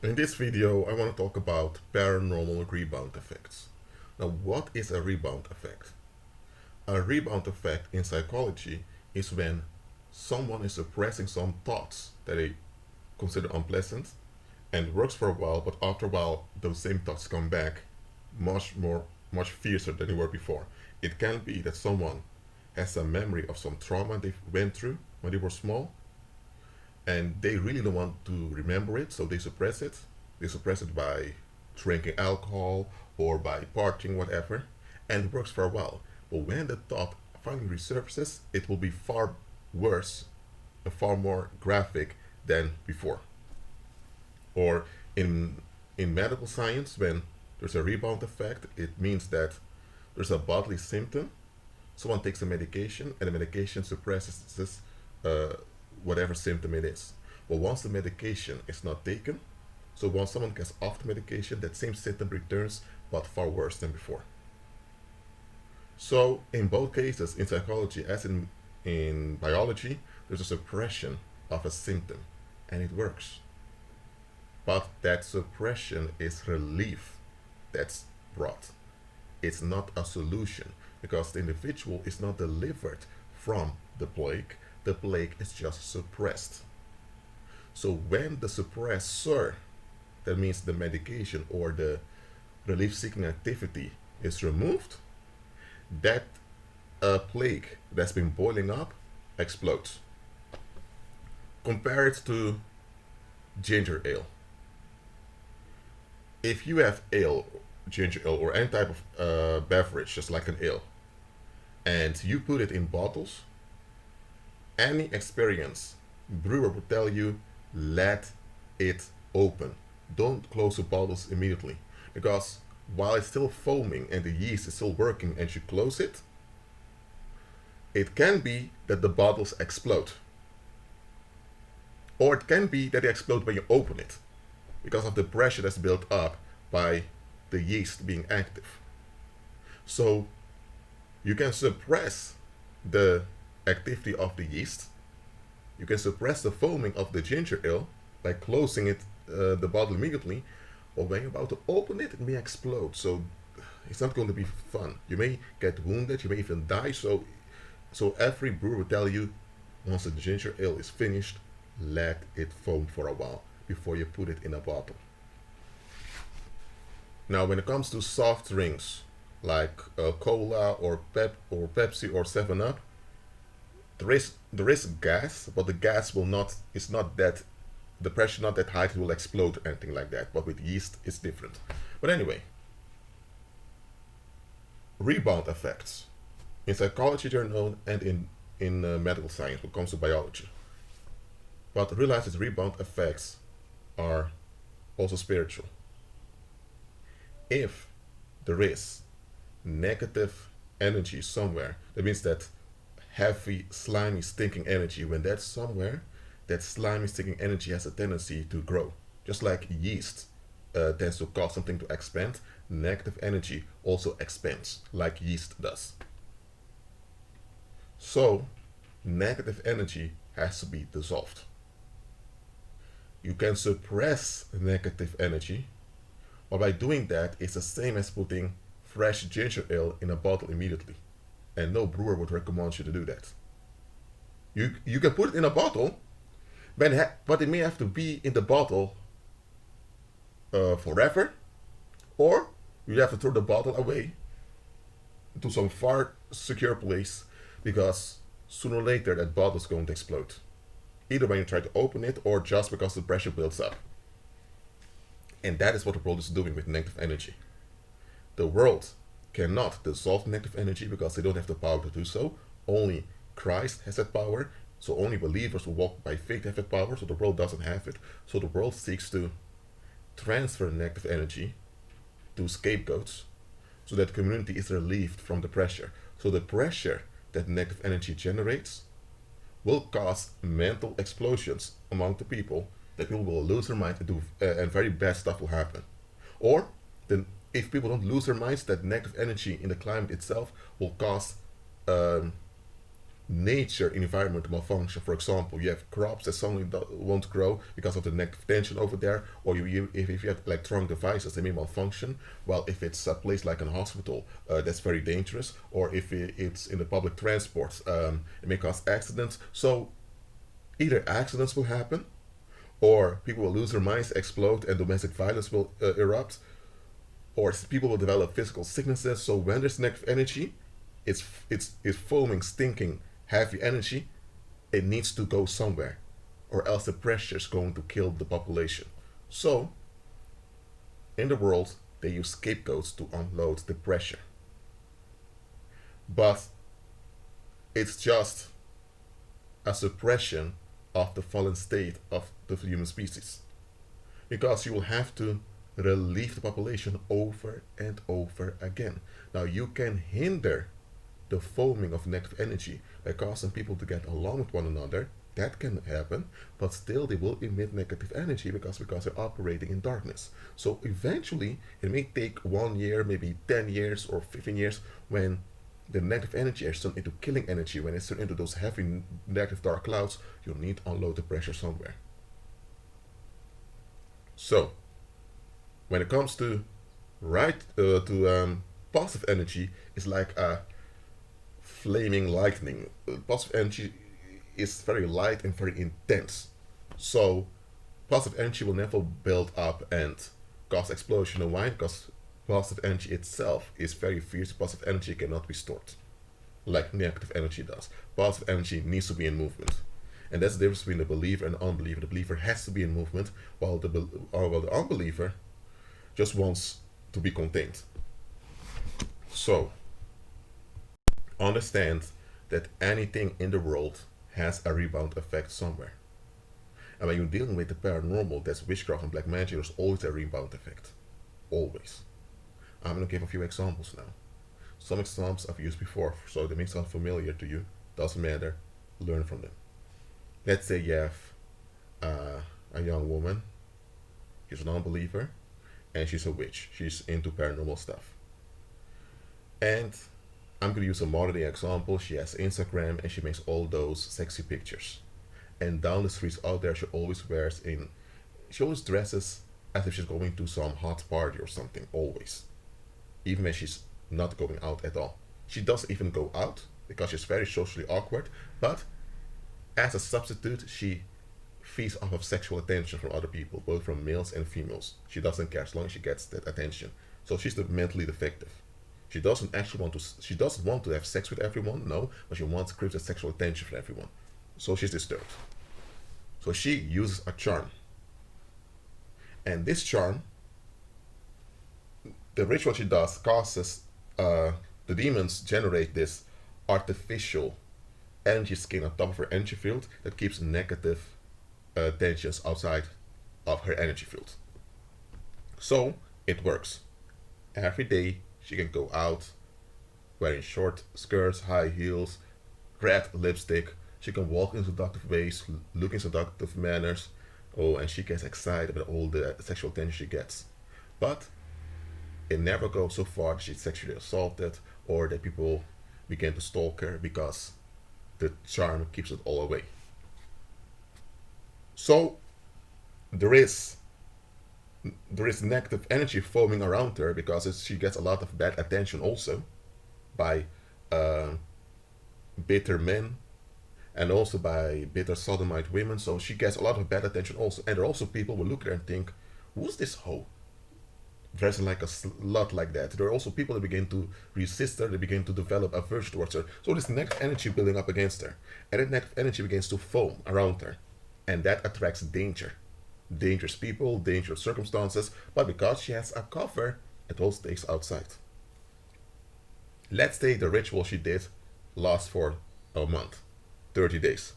In this video, I want to talk about paranormal rebound effects. Now, what is a rebound effect? A rebound effect in psychology is when someone is suppressing some thoughts that they consider unpleasant and works for a while, but after a while, those same thoughts come back much fiercer than they were before. It can be that someone has a memory of some trauma they went through when they were small, and they really don't want to remember it, so they suppress it. They suppress it by drinking alcohol or by partying, whatever, and it works for a while. But when the thought finally resurfaces, it will be far worse and far more graphic than before. Or in medical science, when there's a rebound effect, it means that there's a bodily symptom. Someone takes a medication, and the medication suppresses this whatever symptom it is. But once the medication is not taken, so once someone gets off the medication, that same symptom returns, but far worse than before. So in both cases, in psychology as in biology, there's a suppression of a symptom, and it works. But that suppression is relief that's brought. It's not a solution because the individual is not delivered from the plague is just suppressed. So when the suppressor, that means the medication or the relief seeking activity, is removed, that plague that's been boiling up explodes. Compare it to ginger ale. If you have ale, ginger ale, or any type of beverage, just like an ale, and you put it in bottles, any experience brewer will tell you, let it open. Don't close the bottles immediately, because while it's still foaming and the yeast is still working and you close it, it can be that the bottles explode. Or it can be that they explode when you open it because of the pressure that's built up by the yeast being active. So you can suppress the activity of the yeast. You can suppress the foaming of the ginger ale by closing it, the bottle immediately. Or when you're about to open it, it may explode. So it's not going to be fun. You may get wounded. You may even die. So every brewer will tell you, once the ginger ale is finished, let it foam for a while before you put it in a bottle. Now, when it comes to soft drinks like cola or Pepsi or 7 Up, there is gas, but the gas will not. It's not that the pressure not that high it will explode or anything like that. But with yeast, it's different. But anyway, rebound effects in psychology they're known, and in medical science when it comes to biology. But realize that rebound effects are also spiritual. If there is negative energy somewhere, that means that heavy, slimy, stinking energy, when that's somewhere, that slimy, stinking energy has a tendency to grow. Just like yeast tends to cause something to expand, negative energy also expands, like yeast does. So, negative energy has to be dissolved. You can suppress negative energy, but by doing that, it's the same as putting fresh ginger ale in a bottle immediately. And no brewer would recommend you to do that. You can put it in a bottle, but it may have to be in the bottle forever, or you have to throw the bottle away to some far secure place because sooner or later that bottle is going to explode. Either when you try to open it or just because the pressure builds up. And that is what the world is doing with negative energy. The world cannot dissolve negative energy because they don't have the power to do so. Only Christ has that power. So only believers who walk by faith have that power. So the world doesn't have it. So the world seeks to transfer negative energy to scapegoats so that the community is relieved from the pressure. So the pressure that negative energy generates will cause mental explosions among the people, that people will lose their mind and very bad stuff will happen. Or then if people don't lose their minds, that negative energy in the climate itself will cause nature environment malfunction. For example, you have crops that suddenly won't grow because of the negative tension over there, or if you have electronic devices, they may malfunction. Well, if it's a place like a hospital, that's very dangerous, or if it's in the public transport, it may cause accidents. So either accidents will happen, or people will lose their minds, explode, and domestic violence will erupt, or people will develop physical sicknesses. So when there's negative energy, it's foaming, stinking, heavy energy. It needs to go somewhere, or else the pressure is going to kill the population. So in the world, they use scapegoats to unload the pressure, but it's just a suppression of the fallen state of the human species, because you will have to relieve the population over and over again. Now you can hinder the foaming of negative energy by causing people to get along with one another. That can happen, but still they will emit negative energy because they're operating in darkness. So eventually, it may take 1 year, maybe 10 years or 15 years, when the negative energy is turned into killing energy. When it's turned into those heavy negative dark clouds, you need to unload the pressure somewhere. So when it comes to positive energy, it's like a flaming lightning. Positive energy is very light and very intense. So positive energy will never build up and cause explosion. And why? Because positive energy itself is very fierce. Positive energy cannot be stored like negative energy does. Positive energy needs to be in movement. And that's the difference between the believer and the unbeliever. The believer has to be in movement, while the unbeliever just wants to be contained. So understand that anything in the world has a rebound effect somewhere. And when you're dealing with the paranormal, that's witchcraft and black magic, there's always a rebound effect. Always. I'm going to give a few examples now. Some examples I've used before, so they may sound familiar to you. Doesn't matter. Learn from them. Let's say you have a young woman. She's a non-believer, and she's a witch. She's into paranormal stuff. And I'm going to use a modern day example. She has Instagram, and she makes all those sexy pictures. And down the streets out there, she always dresses as if she's going to some hot party or something, always. Even when she's not going out at all. She doesn't even go out because she's very socially awkward, but as a substitute, she feeds off of sexual attention from other people, both from males and females. She doesn't care as long as she gets that attention. So she's the mentally defective. She doesn't want to have sex with everyone, no, but she wants to crave sexual attention from everyone. So she's disturbed. So she uses a charm. And this charm, the ritual she does causes the demons generate this artificial energy skin on top of her energy field that keeps negative tensions outside of her energy field. So it works. Every day she can go out wearing short skirts, high heels, red lipstick. She can walk in seductive ways, look in seductive manners. Oh, and she gets excited about all the sexual attention she gets. But it never goes so far that she's sexually assaulted or that people begin to stalk her, because the charm keeps it all away. So there is negative energy foaming around her because she gets a lot of bad attention also by bitter men and also by bitter sodomite women. So she gets a lot of bad attention also. And there are also people who look at her and think, who's this hoe? Dressing like a slut like that. There are also people that begin to resist her, they begin to develop aversion towards her. So this negative energy building up against her. And that negative energy begins to foam around her. And that attracts danger. Dangerous people, dangerous circumstances, but because she has a cover, it all stays outside. Let's say the ritual she did lasts for a month, 30 days.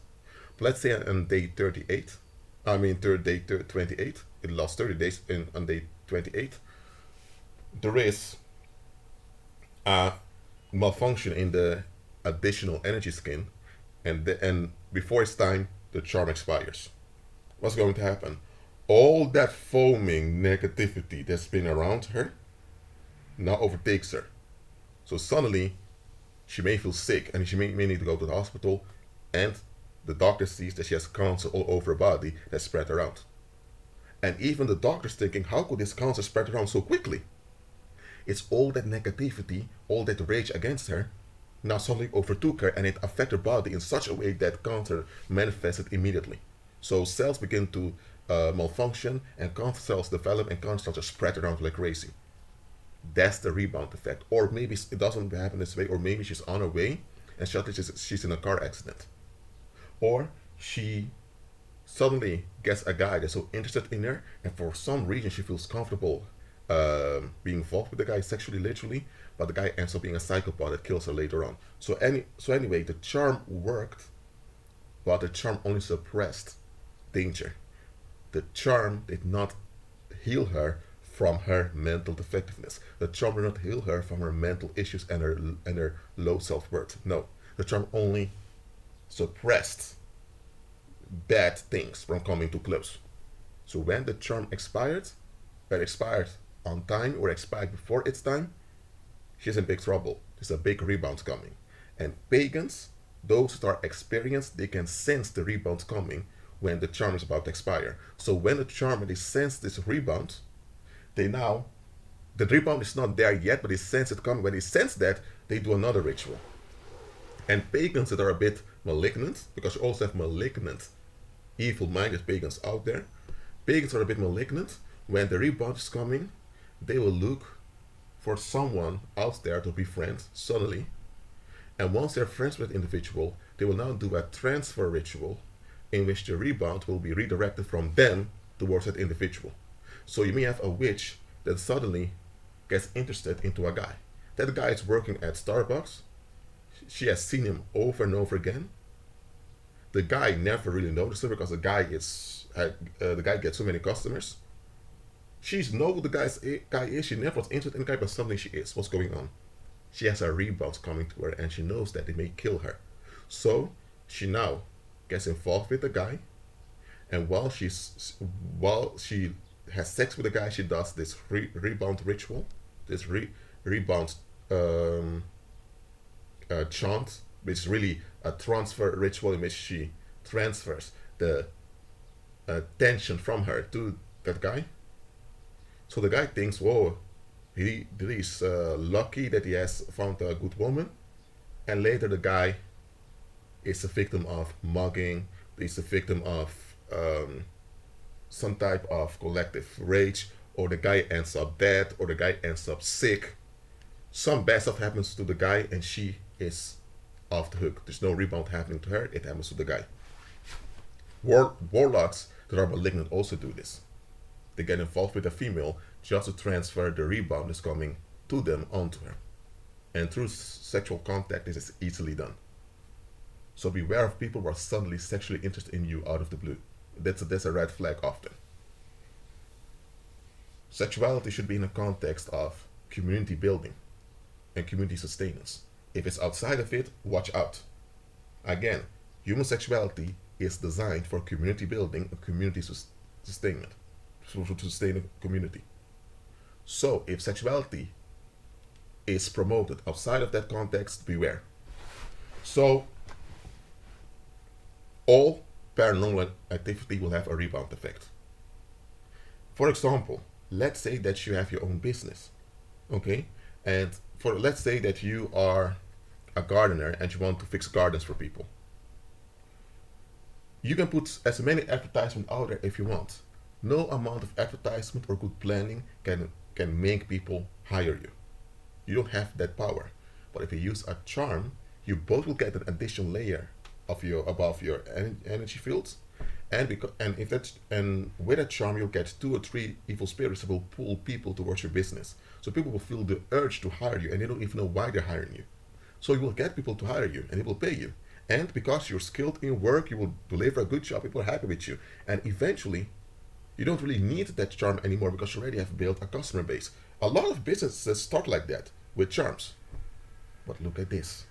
But let's say on day 38, day 28, it lasts 30 days, and on day 28, there is a malfunction in the additional energy skin, and before it's time, the charm expires. What's going to happen? All that foaming negativity that's been around her now overtakes her. So suddenly, She may feel sick and she may need to go to the hospital, and the doctor sees that she has cancer all over her body that's spread around. And even the doctor's thinking, how could this cancer spread around so quickly? It's all that negativity, all that rage against her, now suddenly overtook her, and it affected her body in such a way that cancer manifested immediately. So cells begin to malfunction, and cancer cells develop, and cancer cells are spread around like crazy. That's the rebound effect. Or maybe it doesn't happen this way, or maybe she's on her way and suddenly she's in a car accident. Or she suddenly gets a guy that's so interested in her, and for some reason she feels comfortable being involved with the guy sexually, literally, but the guy ends up being a psychopath that kills her later on. So anyway, the charm worked, but the charm only suppressed danger. The charm did not heal her from her mental defectiveness. The charm did not heal her from her mental issues and her low self-worth. No, the charm only suppressed bad things from coming too close. So when the charm expired, whether expired on time or expired before its time, she's in big trouble. There's a big rebound coming. And pagans, those that are experienced, they can sense the rebound coming when the charm is about to expire. So when the charmer, they sense this rebound, the rebound is not there yet, but they sense it coming. When they sense that, they do another ritual. And pagans that are a bit malignant, because you also have malignant, evil-minded pagans out there, pagans are a bit malignant. When the rebound is coming, they will look for someone out there to befriend suddenly. And once they're friends with that individual, they will now do a transfer ritual in which the rebound will be redirected from them towards that individual. So you may have a witch that suddenly gets interested into a guy. That guy is working at Starbucks. She has seen him over and over again. The guy never really noticed her because the guy gets so many customers. She's know who the guy is. She never was interested in the guy, but suddenly she is. What's going on? She has a rebound coming to her, and she knows that they may kill her. So she now gets involved with the guy, and while she has sex with the guy, she does this rebound ritual, this rebound chant, which is really a transfer ritual in which she transfers the tension from her to that guy. So the guy thinks, whoa, he's lucky that he has found a good woman. And later the guy is a victim of mugging, he's a victim of some type of collective rage, or the guy ends up dead, or the guy ends up sick. Some bad stuff happens to the guy, and she is off the hook. There's no rebound happening to her, it happens to the guy. Warlocks that are malignant also do this. They get involved with a female just to transfer the rebound that's coming to them onto her. And through sexual contact, this is easily done. So beware of people who are suddenly sexually interested in you out of the blue. That's a red flag often. Sexuality should be in a context of community building and community sustenance. If it's outside of it, watch out. Again, human sexuality is designed for community building and community sustainment, to sustain a community. So if sexuality is promoted outside of that context, beware. So all paranormal activity will have a rebound effect. For example, let's say that you have your own business, okay? And let's say that you are a gardener and you want to fix gardens for people. You can put as many advertisements out there if you want. No amount of advertisement or good planning can make people hire you. You don't have that power. But if you use a charm, you both will get an additional layer of above your energy fields, and with a charm you'll get 2 or 3 evil spirits that will pull people towards your business. So people will feel the urge to hire you, and they don't even know why they're hiring you. So you will get people to hire you, and they will pay you. And because you're skilled in work, you will deliver a good job. People are happy with you, and eventually, you don't really need that charm anymore because you already have built a customer base. A lot of businesses start like that with charms. But look at this.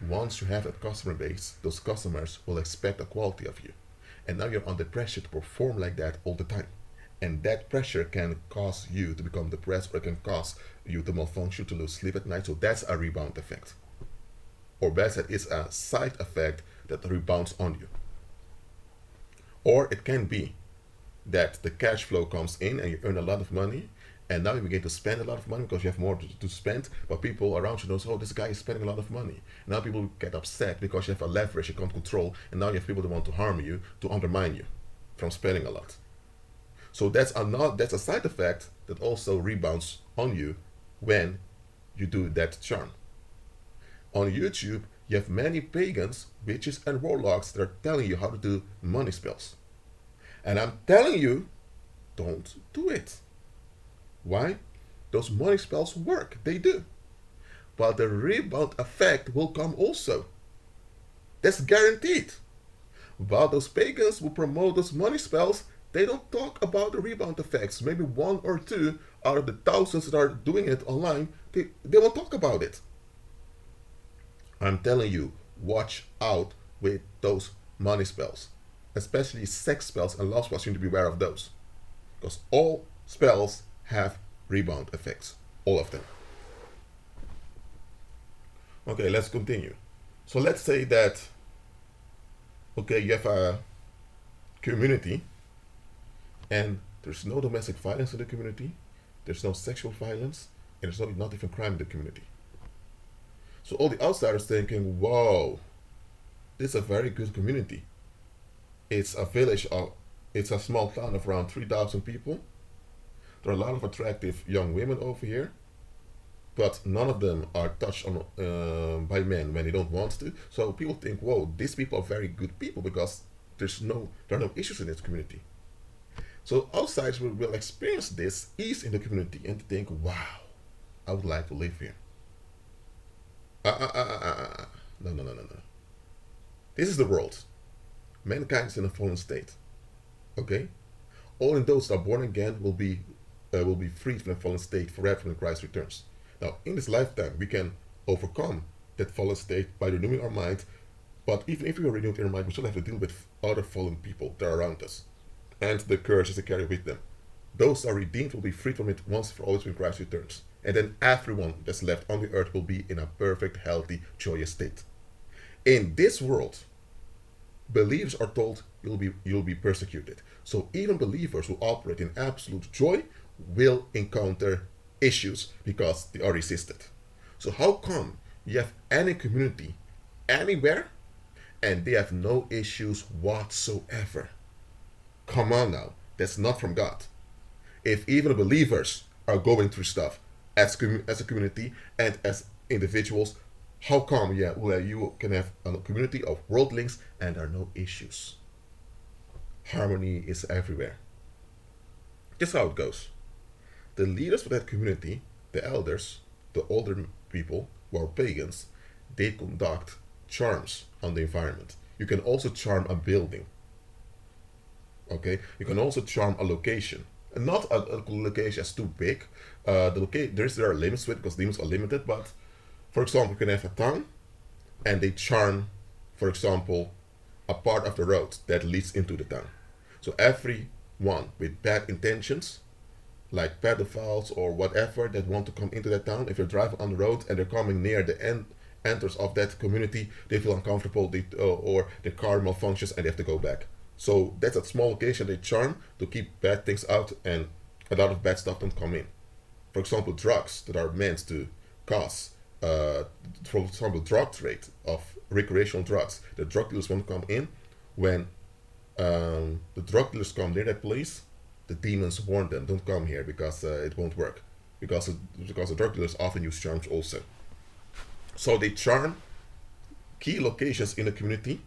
Once you have that customer base, those customers will expect the quality of you. And now you're under pressure to perform like that all the time. And that pressure can cause you to become depressed, or it can cause you to malfunction, to lose sleep at night. So that's a rebound effect. or bad side is a side effect that rebounds on you. Or it can be that the cash flow comes in and you earn a lot of money, and now you begin to spend a lot of money because you have more to spend, but people around you know, oh, this guy is spending a lot of money. Now people get upset because you have a leverage you can't control, and now you have people that want to harm you, to undermine you from spending a lot. So that's a side effect that also rebounds on you when you do that charm. On YouTube, you have many pagans, witches, and warlocks that are telling you how to do money spells. And I'm telling you, don't do it. Why? Those money spells work. They do. But the rebound effect will come also. That's guaranteed. While those pagans who promote those money spells, they don't talk about the rebound effects. Maybe one or two out of the thousands that are doing it online, they won't talk about it. I'm telling you, watch out with those money spells. Especially sex spells and love spells. You need to be aware of those. Because all spells have rebound effects. All of them. Okay, let's continue. So let's say that, okay, you have a community and there's no domestic violence in the community, there's no sexual violence, and there's not even crime in the community. So all the outsiders thinking, whoa, this is a very good community. It's a village it's a small town of around 3,000 people. There are a lot of attractive young women over here, but none of them are touched on by men when they don't want to. So people think, whoa, these people are very good people because there are no issues in this community. So outsiders will experience this ease in the community and think, wow, I would like to live here. No. This is the world. Mankind is in a fallen state. Okay? Only those that are born again will be freed from the fallen state forever when Christ returns. Now, in this lifetime, we can overcome that fallen state by renewing our mind. But even if we are renewed in our mind, we still have to deal with other fallen people that are around us and the curses they carry with them. Those that are redeemed will be freed from it once for always when Christ returns. And then everyone that's left on the earth will be in a perfect, healthy, joyous state. In this world, believers are told you'll be persecuted. So even believers who operate in absolute joy will encounter issues because they are resisted. So how come you have any community anywhere and they have no issues whatsoever? Come on now, that's not from God. If even believers are going through stuff as a community and as individuals, how come you can have a community of worldlings and there are no issues? Harmony is everywhere. This is how it goes. The leaders of that community, the elders, the older people who are pagans, they conduct charms on the environment. You can also charm a building. Okay? You can also charm a location. And not a location that's too big. There are limits to it because demons are limited, but for example, you can have a town and they charm, for example, a part of the road that leads into the town. So everyone with bad intentions, like pedophiles or whatever, that want to come into that town, if you're driving on the road and they're coming near the entrance of that community, they feel uncomfortable, or the car malfunctions and they have to go back. So that's a small location they charm to keep bad things out and a lot of bad stuff don't come in. For example, drugs that are meant to cause, for example, drug trade of recreational drugs. The drug dealers won't come in. When the drug dealers come near that place, the demons warn them, don't come here because it won't work. Because the drug dealers often use charms also. So they charm key locations in the community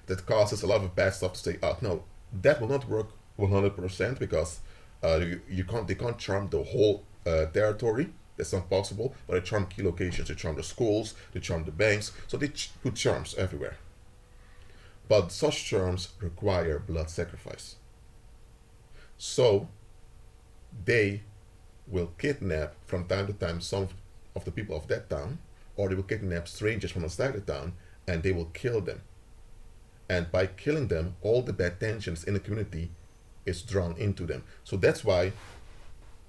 that causes a lot of bad stuff to stay out. Now, that will not work 100% because they can't charm the whole territory. That's not possible. But they charm key locations. They charm the schools. They charm the banks. So they put charms everywhere. But such charms require blood sacrifice. So they will kidnap from time to time some of the people of that town, or they will kidnap strangers from outside the town, and they will kill them. And by killing them, all the bad tensions in the community is drawn into them. So that's why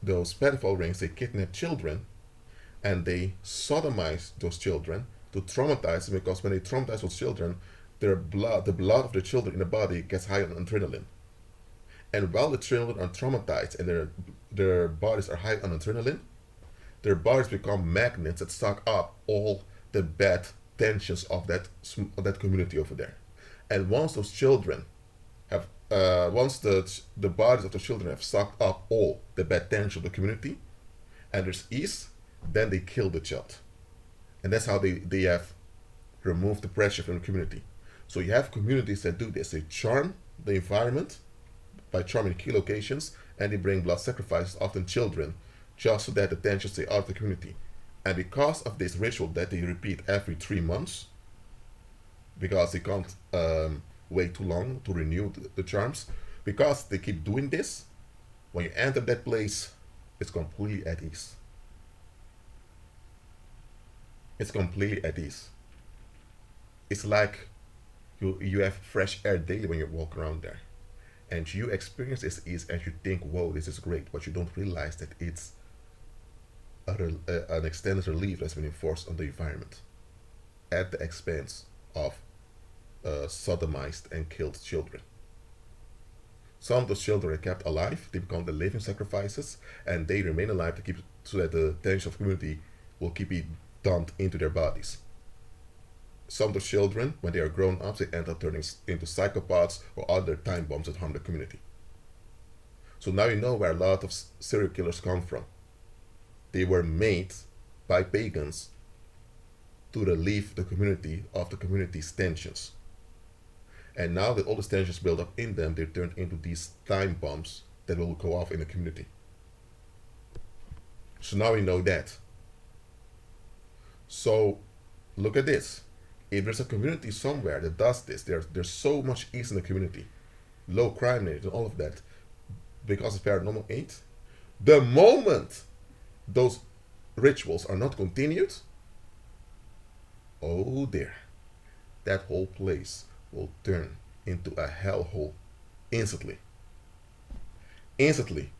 those pedophile rings, they kidnap children and they sodomize those children to traumatize them, because when they traumatize those children, the blood of the children in the body gets high on adrenaline. And while the children are traumatized and their bodies are high on adrenaline, their bodies become magnets that suck up all the bad tensions of that community over there. And once those children have, once the bodies of the children have sucked up all the bad tension of the community, and there's ease, then they kill the child. And that's how they have removed the pressure from the community. So you have communities that do this. They charm the environment by charming key locations, and they bring blood sacrifices, often children, just so that the tensions stay out of the community. And because of this ritual that they repeat every 3 months, because they can't wait too long to renew the charms, because they keep doing this, when you enter that place, it's completely at ease. It's completely at ease. It's like you have fresh air daily when you walk around there. And you experience this ease and you think, whoa, this is great, but you don't realize that it's an extended relief that's been enforced on the environment at the expense of sodomized and killed children. Some of those children are kept alive, they become the living sacrifices, and they remain alive to keep so that the tension of the community will keep being dumped into their bodies. Some of the children, when they are grown up, they end up turning into psychopaths or other time bombs that harm the community. So now you know where a lot of serial killers come from. They were made by pagans to relieve the community of the community's tensions. And now that all the tensions build up in them, they're turned into these time bombs that will go off in the community. So now we know that. So look at this. If there's a community somewhere that does this, there's so much ease in the community, low crime rate and all of that, because of paranormal aid. The moment those rituals are not continued, oh dear, that whole place will turn into a hellhole instantly. Instantly.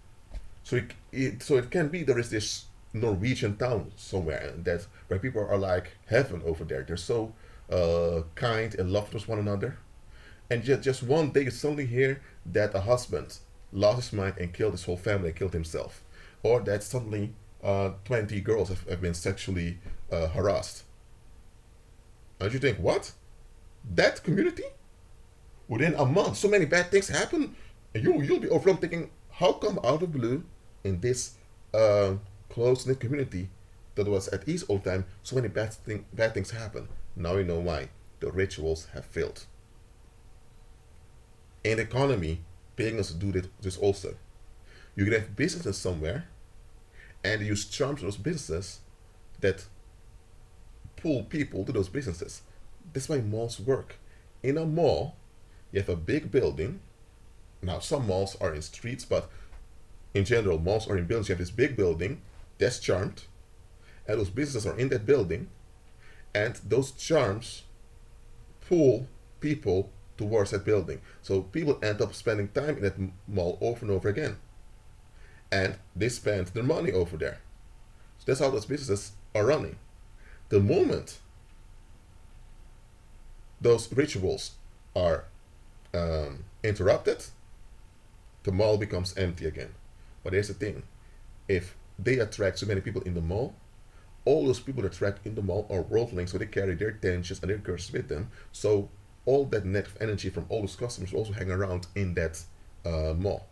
So it can be there is this Norwegian town somewhere that where people are like heaven over there. They're so kind and love towards one another. And just one day you suddenly hear that a husband lost his mind and killed his whole family and killed himself. Or that suddenly 20 girls have been sexually harassed. And you think, what? That community? Within a month, so many bad things happen? And you'll be overwhelmed thinking, how come out of the blue in this close-knit community that was at ease all the time, so many bad things happen? Now you know why. The rituals have failed. In the economy, pagans do this also. You can have businesses somewhere, and you use charms in those businesses that pull people to those businesses. That's why malls work. In a mall, you have a big building. Now, some malls are in streets, but in general, malls are in buildings. You have this big building that's charmed, and those businesses are in that building, and those charms pull people towards that building. So people end up spending time in that mall over and over again. And they spend their money over there. So that's how those businesses are running. The moment those rituals are interrupted, the mall becomes empty again. But here's the thing. If they attract so many people in the mall, all those people that attract in the mall are worldlings, so they carry their tensions and their curses with them. So all that negative energy from all those customers also hang around in that mall.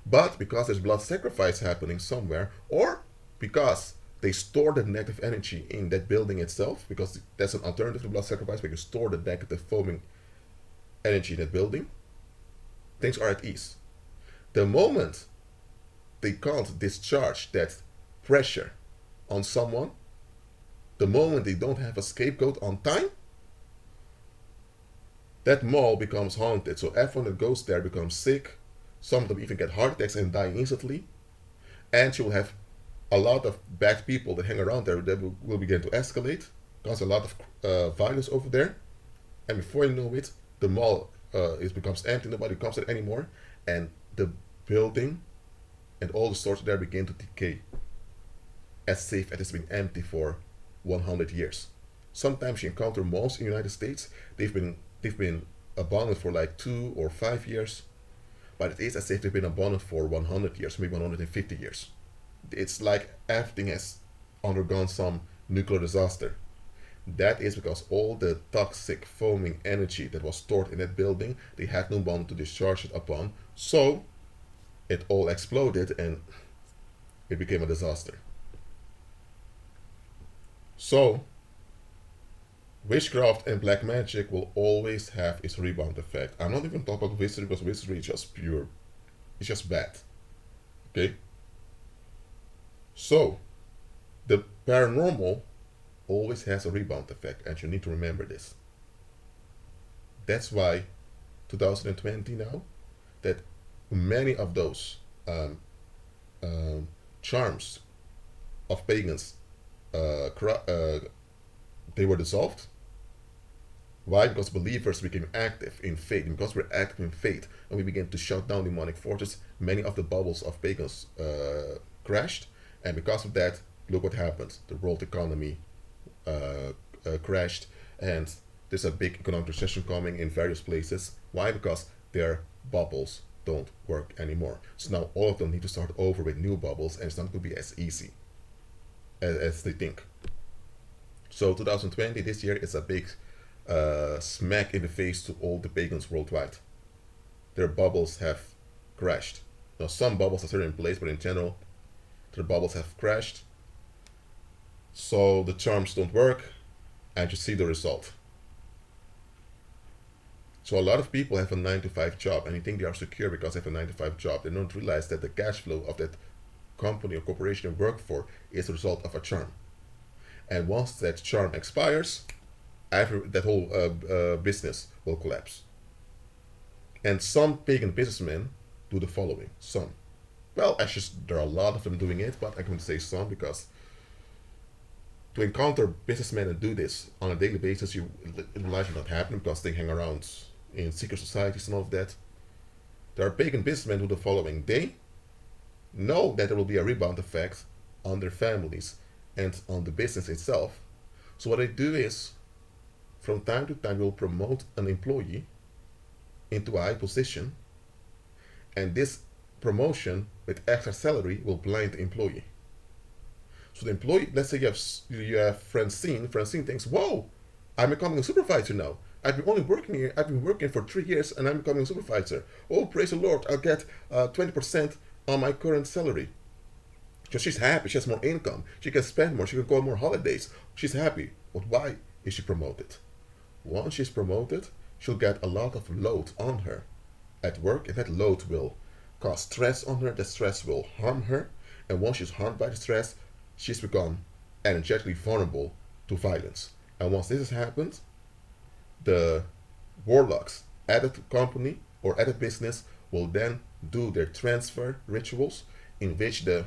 But because there's blood sacrifice happening somewhere, or because they store the negative energy in that building itself, because that's an alternative to blood sacrifice, where you store the negative foaming energy in that building, things are at ease. The moment they can't discharge that pressure on someone, the moment they don't have a scapegoat on time, that mall becomes haunted. So everyone that goes there becomes sick. Some of them even get heart attacks and die instantly. And you will have a lot of bad people that hang around there that will begin to escalate, cause a lot of violence over there. And before you know it, the mall becomes empty, nobody comes there anymore. And the building and all the stores there begin to decay, as safe as it's been empty for 100 years. Sometimes you encounter malls in the United States. They've been abandoned for like 2 or 5 years, but it is as if they've been abandoned for 100 years, maybe 150 years. It's like everything has undergone some nuclear disaster. That is because all the toxic foaming energy that was stored in that building, they had no one to discharge it upon, so it all exploded and it became a disaster. So, witchcraft and black magic will always have its rebound effect. I'm not even talking about wizardry because wizardry is just pure, it's just bad. Okay? So, the paranormal always has a rebound effect, and you need to remember this. That's why 2020 now, that many of those charms of pagans, uh, they were dissolved. Why? Because believers became active in faith. And because we're active in faith and we began to shut down demonic forces, many of the bubbles of pagans crashed. And because of that, look what happened. The world economy crashed, and there's a big economic recession coming in various places. Why? Because their bubbles don't work anymore. So now all of them need to start over with new bubbles, and it's not going to be as easy as they think. So 2020, this year, is a big smack in the face to all the pagans worldwide. Their bubbles have crashed. Now some bubbles are still in place, but in general, their bubbles have crashed. So the charms don't work, and you see the result. So a lot of people have a 9 to 5 job and they think they are secure because they have a 9 to 5 job. They don't realize that the cash flow of that company or corporation they work for is the result of a charm. And once that charm expires, that whole business will collapse. And some pagan businessmen do the following. Some. Well, actually, there are a lot of them doing it, but I can say some because to encounter businessmen and do this on a daily basis, in life will not happen because they hang around in secret societies and all of that. There are pagan businessmen who do the following. They know that there will be a rebound effect on their families and on the business itself. So what they do is, from time to time, will promote an employee into a high position, and this promotion with extra salary will blind the employee. So the employee, let's say you have Francine. Francine thinks, "Whoa, I'm becoming a supervisor now. I've been only working here. I've been working for 3 years, and I'm becoming a supervisor. Oh, praise the Lord! I'll get 20% on my current salary." So she's happy. She has more income. She can spend more. She can go on more holidays. She's happy. But why is she promoted? Once she's promoted, she'll get a lot of load on her at work, and that load will cause stress on her. That stress will harm her, and once she's harmed by the stress, she's become energetically vulnerable to violence. And once this has happened, the warlocks at the company or at a business will then do their transfer rituals in which the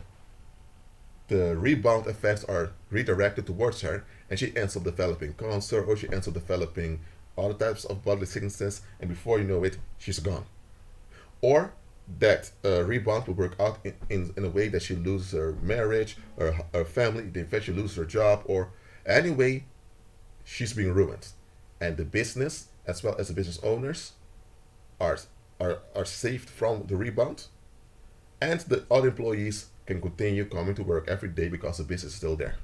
rebound effects are redirected towards her, and she ends up developing cancer or she ends up developing other types of bodily sicknesses, and before you know it, she's gone. Or that rebound will work out in a way that she loses her marriage or her family, then eventually loses her job, or anyway, she's being ruined. And the business, as well as the business owners, are, are saved from the rebound, and the other employees can continue coming to work every day because the business is still there.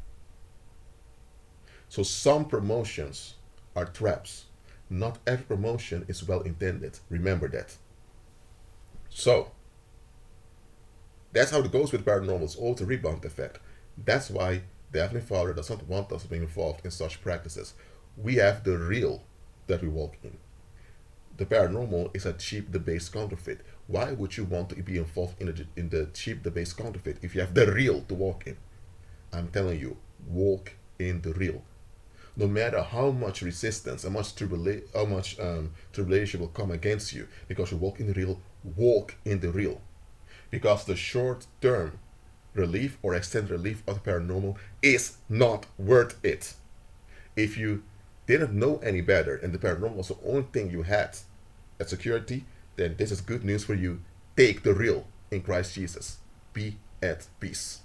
So some promotions are traps. Not every promotion is well intended. Remember that. So that's how it goes with paranormal. It's always a rebound effect. That's why the Heavenly Father does not want us to be involved in such practices. We have the real that we walk in. The paranormal is a cheap, debased counterfeit. Why would you want to be involved in the cheap, debased counterfeit if you have the real to walk in? I'm telling you, walk in the real. No matter how much resistance, how much tribulation will come against you, because you walk in the real, walk in the real. Because the short-term relief or extended relief of the paranormal is not worth it. If you didn't know any better and the paranormal was the only thing you had at security, then this is good news for you. Take the real in Christ Jesus. Be at peace.